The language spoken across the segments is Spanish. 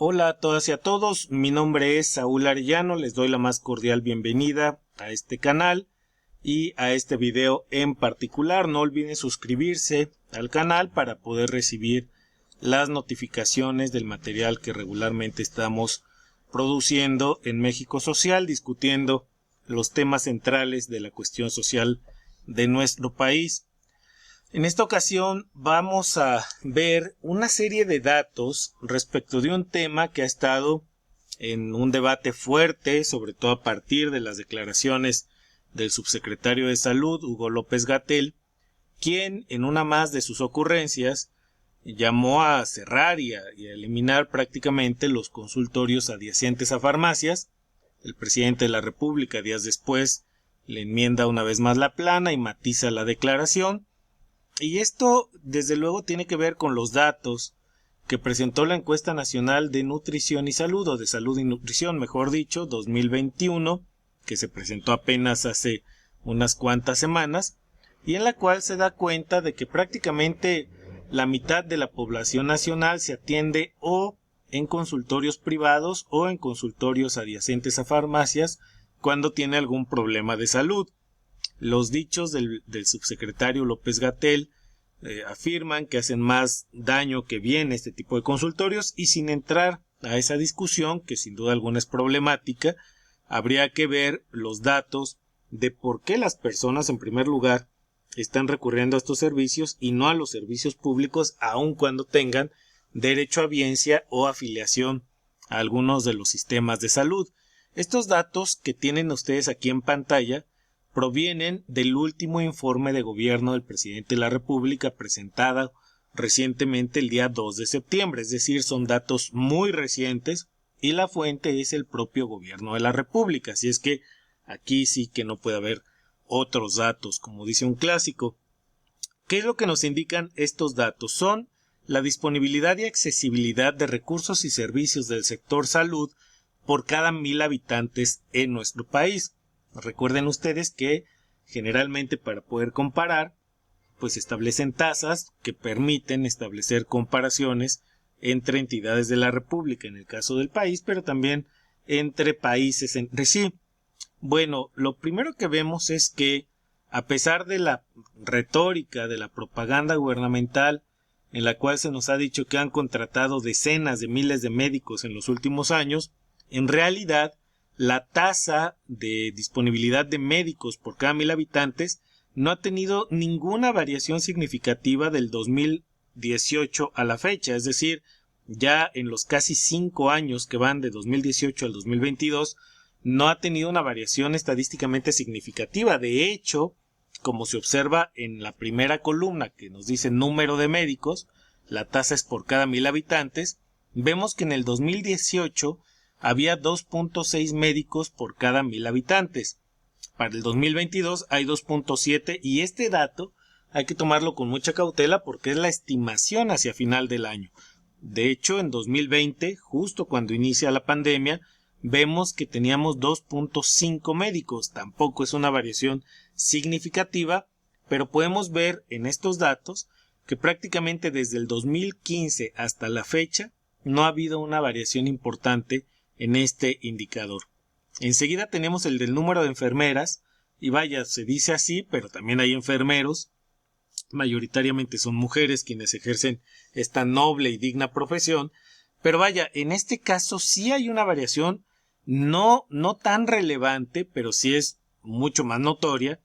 Hola a todas y a todos, mi nombre es Saúl Arellano, les doy la más cordial bienvenida a este canal y a este video en particular. No olviden suscribirse al canal para poder recibir las notificaciones del material que regularmente estamos produciendo en México Social, discutiendo los temas centrales de la cuestión social de nuestro país. En esta ocasión vamos a ver una serie de datos respecto de un tema que ha estado en un debate fuerte, sobre todo a partir de las declaraciones del subsecretario de Salud, Hugo López-Gatell, quien en una más de sus ocurrencias llamó a cerrar y a eliminar prácticamente los consultorios adyacentes a farmacias. El presidente de la República días después le enmienda una vez más la plana y matiza la declaración. Y esto, desde luego, tiene que ver con los datos que presentó la Encuesta Nacional de Nutrición y Salud, o de Salud y Nutrición, mejor dicho, 2021, que se presentó apenas hace unas cuantas semanas, y en la cual se da cuenta de que prácticamente la mitad de la población nacional se atiende o en consultorios privados o en consultorios adyacentes a farmacias cuando tiene algún problema de salud. Los dichos del subsecretario López-Gatell afirman que hacen más daño que bien este tipo de consultorios, y sin entrar a esa discusión, que sin duda alguna es problemática, habría que ver los datos de por qué las personas en primer lugar están recurriendo a estos servicios y no a los servicios públicos, aun cuando tengan derecho a biencia o afiliación a algunos de los sistemas de salud. Estos datos que tienen ustedes aquí en pantalla provienen del último informe de gobierno del presidente de la República presentado recientemente el día 2 de septiembre, es decir, son datos muy recientes y la fuente es el propio gobierno de la República, así es que aquí sí que no puede haber otros datos, como dice un clásico. ¿Qué es lo que nos indican estos datos? Son la disponibilidad y accesibilidad de recursos y servicios del sector salud por cada 1000 habitantes en nuestro país. Recuerden ustedes que generalmente para poder comparar, pues establecen tasas que permiten establecer comparaciones entre entidades de la República, en el caso del país, pero también entre países entre sí. Bueno, lo primero que vemos es que, a pesar de la retórica, de la propaganda gubernamental, en la cual se nos ha dicho que han contratado decenas de miles de médicos en los últimos años, en realidad la tasa de disponibilidad de médicos por cada 1000 habitantes no ha tenido ninguna variación significativa del 2018 a la fecha, es decir, ya en los casi 5 años que van de 2018 al 2022, no ha tenido una variación estadísticamente significativa. De hecho, como se observa en la primera columna que nos dice número de médicos, la tasa es por cada 1000 habitantes, vemos que en el 2018 había 2.6 médicos por cada 1000 habitantes. Para el 2022 hay 2.7, y este dato hay que tomarlo con mucha cautela porque es la estimación hacia final del año. De hecho, en 2020, justo cuando inicia la pandemia, vemos que teníamos 2.5 médicos. Tampoco es una variación significativa, pero podemos ver en estos datos que prácticamente desde el 2015 hasta la fecha no ha habido una variación importante en este indicador. Enseguida tenemos el del número de enfermeras, y vaya, se dice así, pero también hay enfermeros, mayoritariamente son mujeres quienes ejercen esta noble y digna profesión, pero vaya, en este caso sí hay una variación no tan relevante, pero sí es mucho más notoria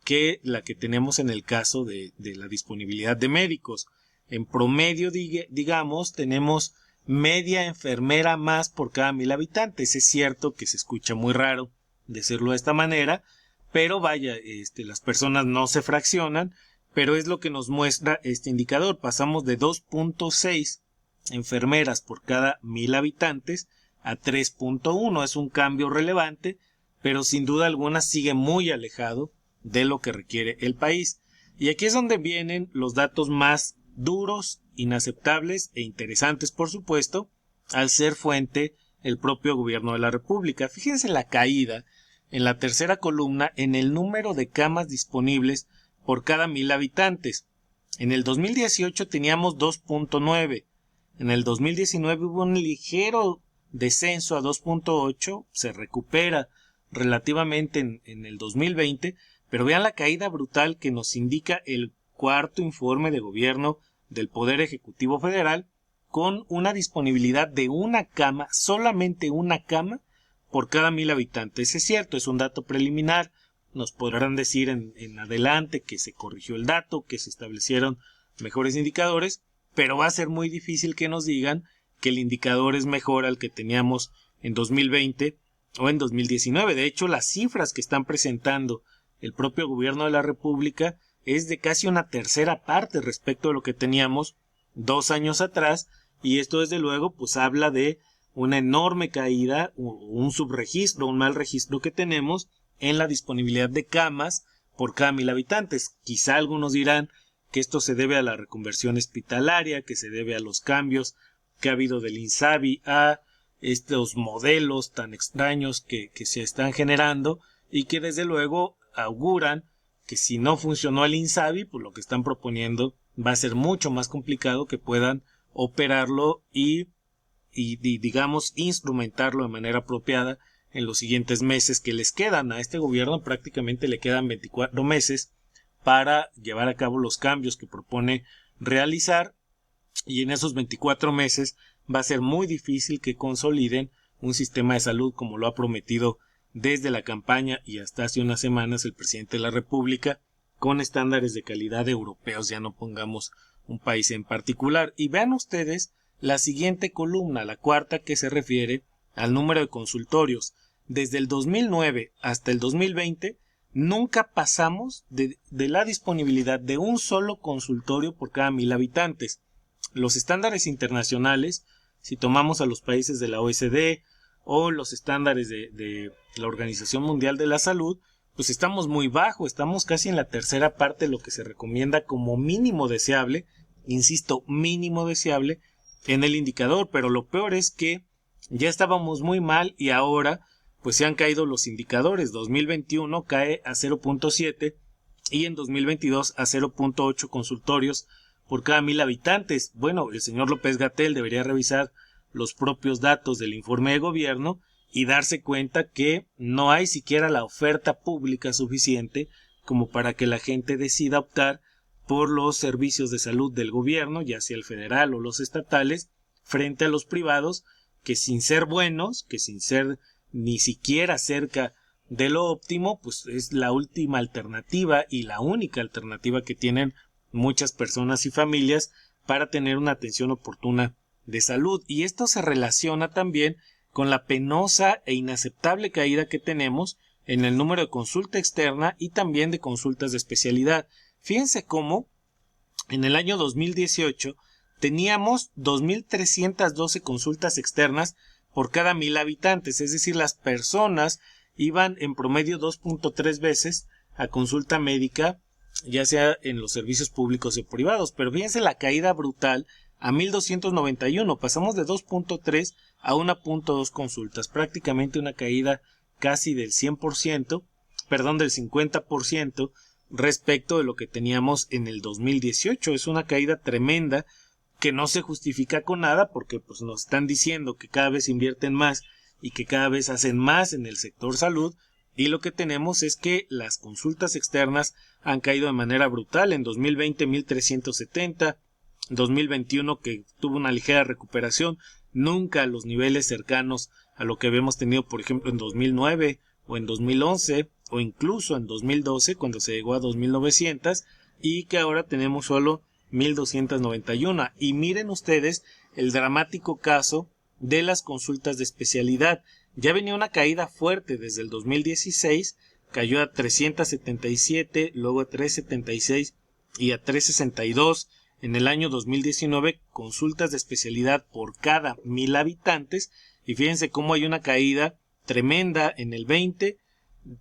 que la que tenemos en el caso de la disponibilidad de médicos. En promedio, digamos, tenemos media enfermera más por cada 1000 habitantes. Es cierto que se escucha muy raro decirlo de esta manera, pero vaya, las personas no se fraccionan, pero es lo que nos muestra este indicador. Pasamos de 2.6 enfermeras por cada 1000 habitantes a 3.1. Es un cambio relevante, pero sin duda alguna sigue muy alejado de lo que requiere el país. Y aquí es donde vienen los datos más duros, inaceptables e interesantes, por supuesto, al ser fuente el propio gobierno de la República. Fíjense la caída en la tercera columna en el número de camas disponibles por cada 1000 habitantes. En el 2018 teníamos 2.9, En el 2019 hubo un ligero descenso a 2.8, se recupera relativamente en el 2020, pero vean la caída brutal que nos indica el cuarto informe de gobierno del Poder Ejecutivo Federal, con una disponibilidad de una cama, solamente una cama, por cada 1000 habitantes. Es cierto, es un dato preliminar, nos podrán decir en adelante que se corrigió el dato, que se establecieron mejores indicadores, pero va a ser muy difícil que nos digan que el indicador es mejor al que teníamos en 2020 o en 2019. De hecho, las cifras que están presentando el propio gobierno de la República es de casi una tercera parte respecto a lo que teníamos 2 años atrás, y esto desde luego pues habla de una enorme caída, un subregistro, un mal registro que tenemos en la disponibilidad de camas por cada 1000 habitantes. Quizá algunos dirán que esto se debe a la reconversión hospitalaria, que se debe a los cambios que ha habido del INSABI a estos modelos tan extraños que se están generando, y que desde luego auguran que si no funcionó el INSABI, pues lo que están proponiendo va a ser mucho más complicado que puedan operarlo y digamos instrumentarlo de manera apropiada en los siguientes meses que les quedan. A este gobierno prácticamente le quedan 24 meses para llevar a cabo los cambios que propone realizar, y en esos 24 meses va a ser muy difícil que consoliden un sistema de salud como lo ha prometido desde la campaña y hasta hace unas semanas el presidente de la República, con estándares de calidad europeos, ya no pongamos un país en particular. Y vean ustedes la siguiente columna, la cuarta, que se refiere al número de consultorios. Desde el 2009 hasta el 2020 nunca pasamos de la disponibilidad de un solo consultorio por cada 1000 habitantes. Los estándares internacionales, si tomamos a los países de la OECD o los estándares de la Organización Mundial de la Salud, pues estamos muy bajo, estamos casi en la tercera parte de lo que se recomienda como mínimo deseable, insisto, mínimo deseable en el indicador. Pero lo peor es que ya estábamos muy mal y ahora pues se han caído los indicadores. 2021 cae a 0.7 y en 2022 a 0.8 consultorios por cada 1000 habitantes. Bueno, el señor López-Gatell debería revisar los propios datos del informe de gobierno y darse cuenta que no hay siquiera la oferta pública suficiente como para que la gente decida optar por los servicios de salud del gobierno, ya sea el federal o los estatales, frente a los privados, que sin ser buenos, que sin ser ni siquiera cerca de lo óptimo, pues es la última alternativa y la única alternativa que tienen muchas personas y familias para tener una atención oportuna de salud. Y esto se relaciona también con la penosa e inaceptable caída que tenemos en el número de consulta externa y también de consultas de especialidad. Fíjense cómo en el año 2018 teníamos 2.312 consultas externas por cada 1000 habitantes, es decir, las personas iban en promedio 2.3 veces a consulta médica, ya sea en los servicios públicos o privados. Pero fíjense la caída brutal a 1.291, pasamos de 2.3 a 1.2 consultas, prácticamente una caída casi del 100%, perdón, del 50% respecto de lo que teníamos en el 2018. Es una caída tremenda que no se justifica con nada, porque pues nos están diciendo que cada vez invierten más y que cada vez hacen más en el sector salud, y lo que tenemos es que las consultas externas han caído de manera brutal. En 2020 1.370, 2021 que tuvo una ligera recuperación, nunca a los niveles cercanos a lo que habíamos tenido por ejemplo en 2009 o en 2011 o incluso en 2012 cuando se llegó a 2.900, y que ahora tenemos solo 1.291. Y miren ustedes el dramático caso de las consultas de especialidad. Ya venía una caída fuerte desde el 2016, cayó a 377, luego a 376 y a 362 en el año 2019, consultas de especialidad por cada 1000 habitantes, y fíjense cómo hay una caída tremenda en el 20,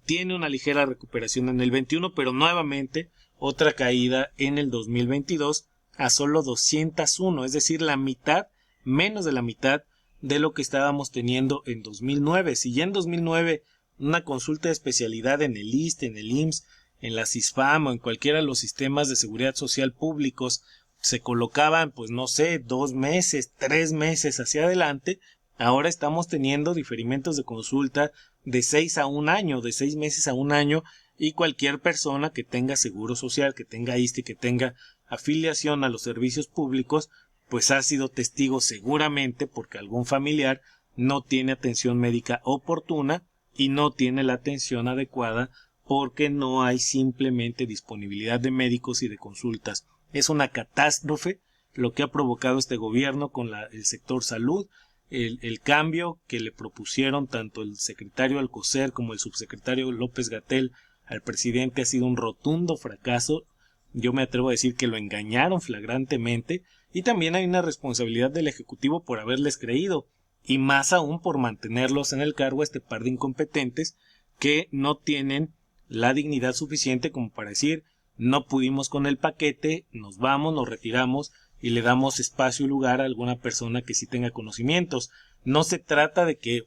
tiene una ligera recuperación en el 21, pero nuevamente otra caída en el 2022 a solo 201, es decir, la mitad, menos de la mitad de lo que estábamos teniendo en 2009. Si ya en 2009 una consulta de especialidad en el ISSSTE, en el IMSS, en la CISFAM o en cualquiera de los sistemas de seguridad social públicos se colocaban, pues no sé, 2 meses, 3 meses hacia adelante, ahora estamos teniendo diferimientos de consulta de 6 a 1 año, de 6 meses a 1 año, y cualquier persona que tenga seguro social, que tenga ISSSTE, que tenga afiliación a los servicios públicos, pues ha sido testigo seguramente porque algún familiar no tiene atención médica oportuna y no tiene la atención adecuada porque no hay simplemente disponibilidad de médicos y de consultas. Es una catástrofe lo que ha provocado este gobierno con el sector salud. El cambio que le propusieron tanto el secretario Alcocer como el subsecretario López-Gatell al presidente ha sido un rotundo fracaso. Yo me atrevo a decir que lo engañaron flagrantemente, y también hay una responsabilidad del Ejecutivo por haberles creído, y más aún por mantenerlos en el cargo a este par de incompetentes que no tienen la dignidad suficiente como para decir: no pudimos con el paquete, nos vamos, nos retiramos y le damos espacio y lugar a alguna persona que sí tenga conocimientos. No se trata de que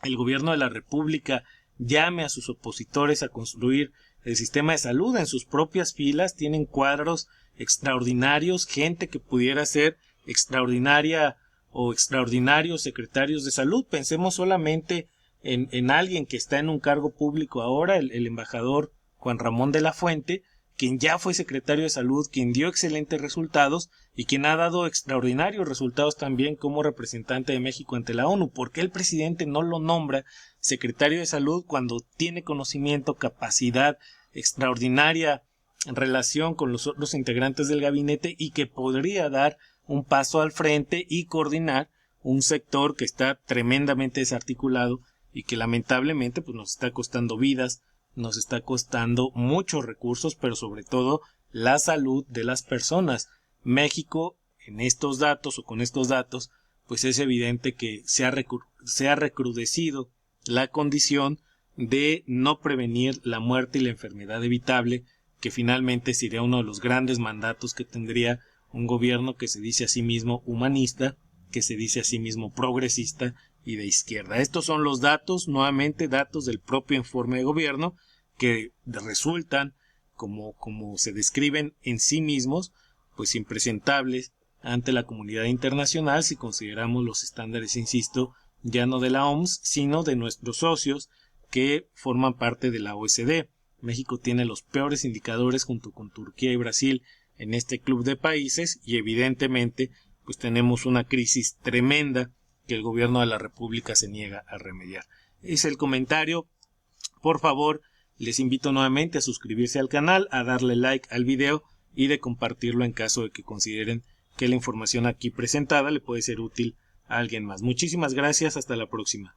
el gobierno de la República llame a sus opositores a construir el sistema de salud. En sus propias filas tienen cuadros extraordinarios, gente que pudiera ser extraordinaria o extraordinarios secretarios de salud. Pensemos solamente en alguien que está en un cargo público ahora, el embajador Juan Ramón de la Fuente, quien ya fue secretario de salud, quien dio excelentes resultados y quien ha dado extraordinarios resultados también como representante de México ante la ONU. ¿Por qué el presidente no lo nombra secretario de salud cuando tiene conocimiento, capacidad, extraordinaria relación con los otros integrantes del gabinete y que podría dar un paso al frente y coordinar un sector que está tremendamente desarticulado y que lamentablemente pues nos está costando vidas, nos está costando muchos recursos, pero sobre todo la salud de las personas? México, en estos datos o con estos datos, pues es evidente que se ha recrudecido la condición de no prevenir la muerte y la enfermedad evitable, que finalmente sería uno de los grandes mandatos que tendría un gobierno que se dice a sí mismo humanista, que se dice a sí mismo progresista y de izquierda. Estos son los datos, nuevamente datos del propio informe de gobierno, que resultan, como se describen en sí mismos, pues impresentables ante la comunidad internacional si consideramos los estándares, insisto, ya no de la OMS, sino de nuestros socios que forman parte de la OECD. México tiene los peores indicadores junto con Turquía y Brasil en este club de países, y evidentemente pues tenemos una crisis tremenda que el gobierno de la República se niega a remediar. Es el comentario. Por favor, les invito nuevamente a suscribirse al canal, a darle like al video y de compartirlo en caso de que consideren que la información aquí presentada le puede ser útil a alguien más. Muchísimas gracias, hasta la próxima.